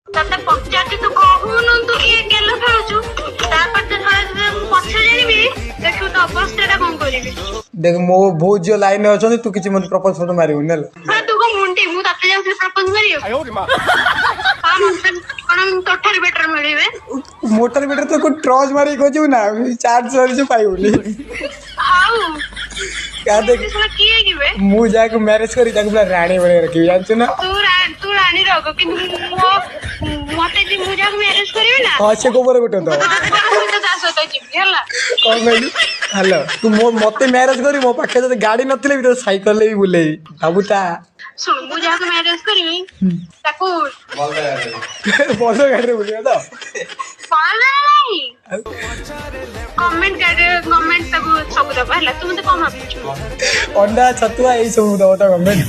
तते पचारती तू कहूनु तू ये गेलो खेलुछु तापर ते थोड़ा पछे जानिबी देखु तो अवस्थाटा कोन करिबी देख मो बहुत जो लाइन अछन तू किछि मत प्रपोज फोटो मारिउ नेल हां तू को मुंडी मु तते जाउ प्रपोज करियो आयो रे मां हां कोन तोठार बेटर मिलिबे मोटर बेटर तो को ट्रॉज मारी खोजू ना चार्ज सर जो पाइउली हाउ क्या देख इसला किए गिबे मु जाके मैरिज करी ताके पूरा रानी बने रखी जानछु ना तू रानी रगो कि मते जी मु जाके मैरिज करिवे ना अच्छे गोबर बेटा तो तो दास होता जिबी हला कौन कहली हेलो तू मते मैरिज करी मो पाखे तो गाड़ी नथिले भी तो साइकिल ले भी बुले बाबूता सुन मु जाके मैरिज करिवे ताको बोलो गाड़ी रे बुलिया तो पाले नहीं कमेंट तक सब दबा हला तू मते कम भाबछु अंडा छतुआ यही सब दबा गवर्नमेंट